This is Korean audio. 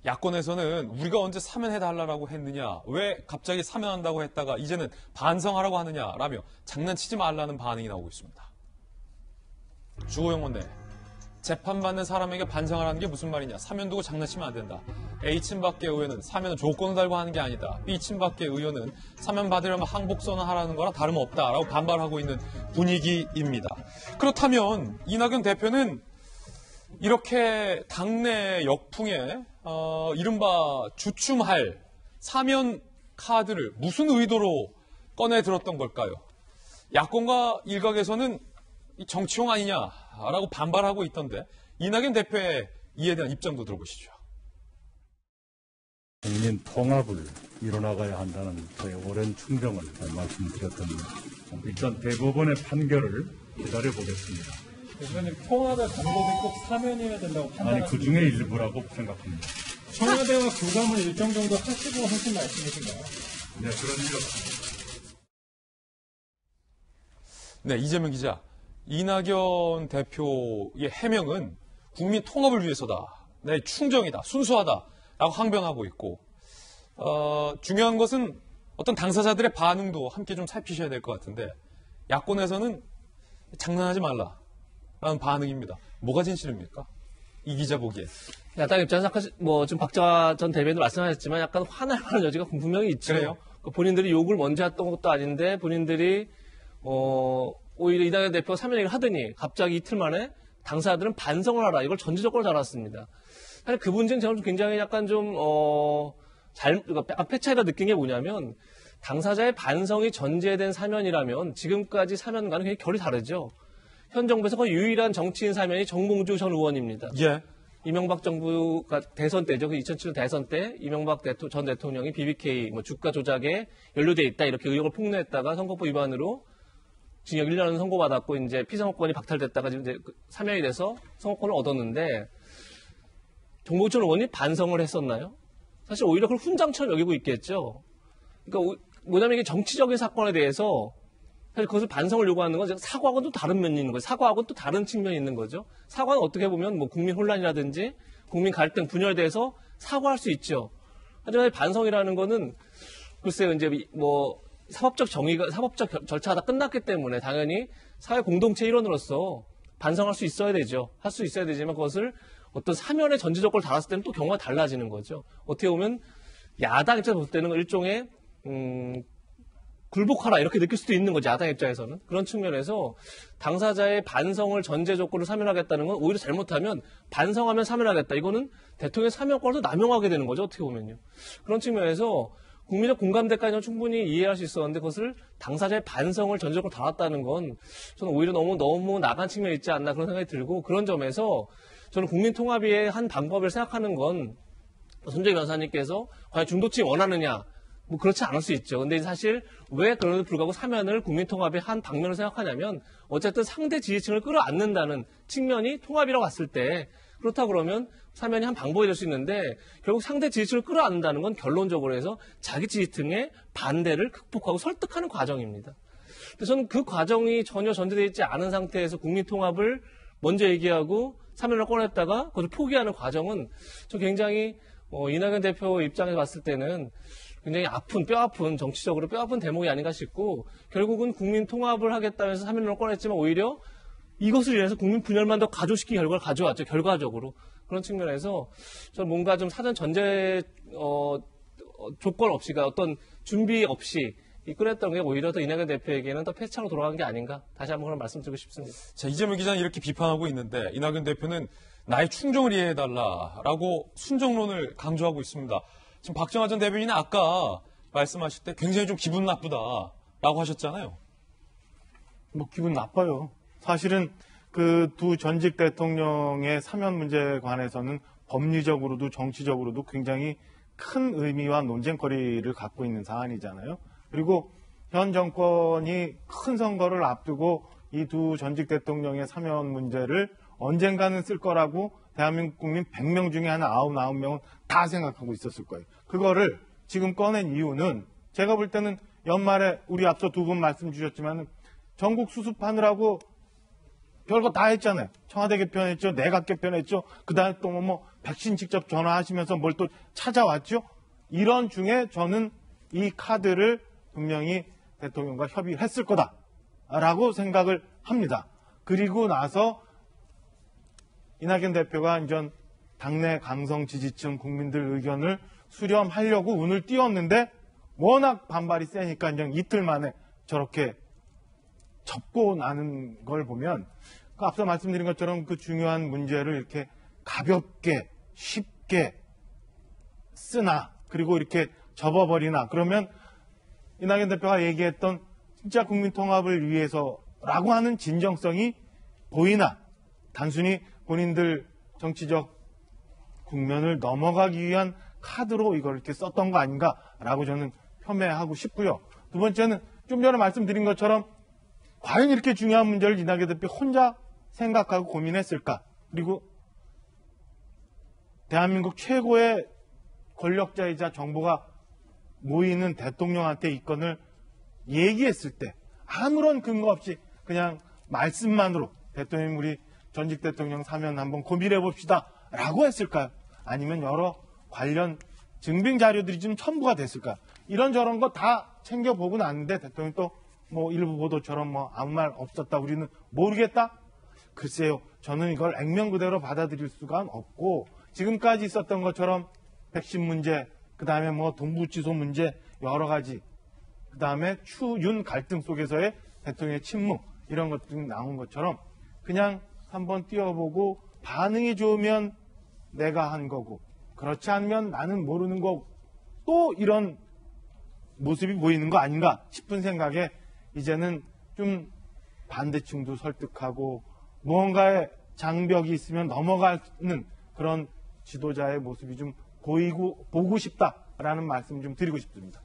야권에서는 우리가 언제 사면해달라고 했느냐, 왜 갑자기 사면한다고 했다가 이제는 반성하라고 하느냐라며 장난치지 말라는 반응이 나오고 있습니다. 주호영 원내, 재판받는 사람에게 반성하라는 게 무슨 말이냐, 사면 두고 장난치면 안 된다. A친박계 의원은 사면은 조건을 달고 하는 게 아니다. B친박계 의원은 사면 받으려면 항복선언 하라는 거랑 다름없다라고 반발하고 있는 분위기입니다. 그렇다면 이낙연 대표는 이렇게 당내 역풍에 이른바 주춤할 사면 카드를 무슨 의도로 꺼내 들었던 걸까요? 야권과 일각에서는 정치용 아니냐라고 반발하고 있던데 이낙연 대표의 이에 대한 입장도 들어보시죠. 국민 통합을 이뤄나가야 한다는 저의 오랜 충정을 말씀드렸습니다. 일단 대법원의 판결을 기다려보겠습니다. 대표님, 통합의 방법이 꼭 사면이어야 된다고 판단하십니까? 아니, 그 중에 일부라고 생각합니다. 청와대와 교감을 일정 정도 하시고 하신 말씀이신가요? 네, 그런 일 없습니다. 네, 이재명 기자. 이낙연 대표의 해명은 국민 통합을 위해서다. 네, 충정이다. 순수하다라고 항변하고 있고 중요한 것은 어떤 당사자들의 반응도 함께 좀 살피셔야 될 것 같은데 야권에서는 장난하지 말라라는 반응입니다. 뭐가 진실입니까? 이 기자 보기에. 야당 입장에서 아까 지금 박정화 전 대변인도 말씀하셨지만 약간 화날 만한 여지가 분명히 있죠. 그래요? 본인들이 욕을 먼저 했던 것도 아닌데 본인들이 오히려 이낙연 대표가 사면 얘기를 하더니 갑자기 이틀 만에 당사자들은 반성을 하라. 이걸 전제조건을 달았습니다. 사실 그 문제는 저는 굉장히 약간 약간 패차이다 느낀 게 뭐냐면 당사자의 반성이 전제된 사면이라면 지금까지 사면과는 굉장히 결이 다르죠. 현 정부에서 거의 유일한 정치인 사면이 정몽주 전 의원입니다. 예. 이명박 정부가 대선 때죠. 그 2007년 대선 때 이명박 전 대통령이 BBK 주가 조작에 연루돼 있다 이렇게 의혹을 폭로했다가 선거법 위반으로 징역 1년을 선고받았고 이제 피선거권이 박탈됐다가 이제 사면이 돼서 선거권을 얻었는데 정몽주 전 의원이 반성을 했었나요? 사실 오히려 그걸 훈장처럼 여기고 있겠죠. 그러니까 뭐냐면 이게 정치적인 사건에 대해서 사실 그것을 반성을 요구하는 건 사과하고는 또 다른 면이 있는 거예요. 사과하고는 또 다른 측면이 있는 거죠. 사과는 어떻게 보면 국민 혼란이라든지 국민 갈등, 분열에 대해서 사과할 수 있죠. 하지만 반성이라는 거는 글쎄요, 이제 사법적 절차가 다 끝났기 때문에 당연히 사회 공동체 일원으로서 반성할 수 있어야 되죠. 할 수 있어야 되지만 그것을 어떤 사면의 전제 조건을 달았을 때는 또 경우가 달라지는 거죠. 어떻게 보면 야당 입장에서 볼 때는 일종의 굴복하라 이렇게 느낄 수도 있는 거죠. 야당 입장에서는. 그런 측면에서 당사자의 반성을 전제 조건으로 사면하겠다는 건 오히려 잘못하면 반성하면 사면하겠다. 이거는 대통령의 사면권을 남용하게 되는 거죠. 어떻게 보면요. 그런 측면에서 국민적 공감대까지는 충분히 이해할 수 있었는데 그것을 당사자의 반성을 전제 조건으로 달았다는 건 저는 오히려 너무 나간 측면이 있지 않나 그런 생각이 들고 그런 점에서 저는 국민 통합의 한 방법을 생각하는 건 손재희 변호사님께서 과연 중도층이 원하느냐 그렇지 않을 수 있죠. 근데 사실 왜 그럼에도 불구하고 사면을 국민통합의 한 방면으로 생각하냐면 어쨌든 상대 지지층을 끌어안는다는 측면이 통합이라고 봤을 때 그렇다 그러면 사면이 한 방법이 될 수 있는데 결국 상대 지지층을 끌어안는다는 건 결론적으로 해서 자기 지지층의 반대를 극복하고 설득하는 과정입니다. 근데 저는 그 과정이 전혀 전제되어 있지 않은 상태에서 국민통합을 먼저 얘기하고 사면을 꺼냈다가 그것을 포기하는 과정은 저 굉장히 이낙연 대표 입장에서 봤을 때는 굉장히 뼈아픈 정치적으로 뼈아픈 대목이 아닌가 싶고 결국은 국민 통합을 하겠다면서 사면을 꺼냈지만 오히려 이것을 위해서 국민 분열만 더 가조시킨 결과를 가져왔죠. 결과적으로. 그런 측면에서 저는 뭔가 좀 사전 전제 조건 없이 어떤 준비 없이 이끌었던 게 오히려 더 이낙연 대표에게는 더 패차로 돌아간 게 아닌가 다시 한번 그런 말씀드리고 싶습니다. 자, 이재명 기자는 이렇게 비판하고 있는데 이낙연 대표는 나의 충정을 이해해달라라고 순정론을 강조하고 있습니다. 지금 박정화 전 대변인은 아까 말씀하실 때 굉장히 좀 기분 나쁘다라고 하셨잖아요. 기분 나빠요. 사실은 그 두 전직 대통령의 사면 문제에 관해서는 법리적으로도 정치적으로도 굉장히 큰 의미와 논쟁거리를 갖고 있는 사안이잖아요. 그리고 현 정권이 큰 선거를 앞두고 이 두 전직 대통령의 사면 문제를 언젠가는 쓸 거라고 대한민국 국민 100명 중에 한 99명은 다 생각하고 있었을 거예요. 그거를 지금 꺼낸 이유는 제가 볼 때는 연말에 우리 앞서 두 분 말씀 주셨지만 전국 수습하느라고 별거 다 했잖아요. 청와대 개편했죠. 내각 개편했죠. 그다음에 또 백신 직접 전화하시면서 뭘 또 찾아왔죠? 이런 중에 저는 이 카드를 분명히 대통령과 협의했을 거다라고 생각을 합니다. 그리고 나서 이낙연 대표가 이제 당내 강성 지지층 국민들 의견을 수렴하려고 운을 띄웠는데 워낙 반발이 세니까 이제 이틀 만에 저렇게 접고 나는 걸 보면 앞서 말씀드린 것처럼 그 중요한 문제를 이렇게 가볍게 쉽게 쓰나 그리고 이렇게 접어버리나 그러면 이낙연 대표가 얘기했던 진짜 국민 통합을 위해서라고 하는 진정성이 보이나 단순히 본인들 정치적 국면을 넘어가기 위한 카드로 이걸 이렇게 썼던 거 아닌가라고 저는 폄훼하고 싶고요. 두 번째는 좀 전에 말씀드린 것처럼 과연 이렇게 중요한 문제를 이낙연 대표 혼자 생각하고 고민했을까? 그리고 대한민국 최고의 권력자이자 정보가 모이는 대통령한테 이 건을 얘기했을 때 아무런 근거 없이 그냥 말씀만으로 대통령 우리 전직 대통령 사면 한번 고민해 봅시다 라고 했을까요? 아니면 여러 관련 증빙 자료들이 좀 첨부가 됐을까요? 이런저런 거 다 챙겨보고 났는데 대통령이 또 뭐 일부 보도처럼 뭐 아무 말 없었다 우리는 모르겠다? 글쎄요, 저는 이걸 액면 그대로 받아들일 수가 없고 지금까지 있었던 것처럼 백신 문제, 그 다음에 뭐 동부지소 문제 여러 가지, 그 다음에 추윤 갈등 속에서의 대통령의 침묵 이런 것들이 나온 것처럼 그냥 한번 띄워보고 반응이 좋으면 내가 한 거고 그렇지 않으면 나는 모르는 거고 또 이런 모습이 보이는 거 아닌가 싶은 생각에 이제는 좀 반대층도 설득하고 무언가의 장벽이 있으면 넘어가는 그런 지도자의 모습이 좀 보고 싶다라는 말씀 좀 드리고 싶습니다.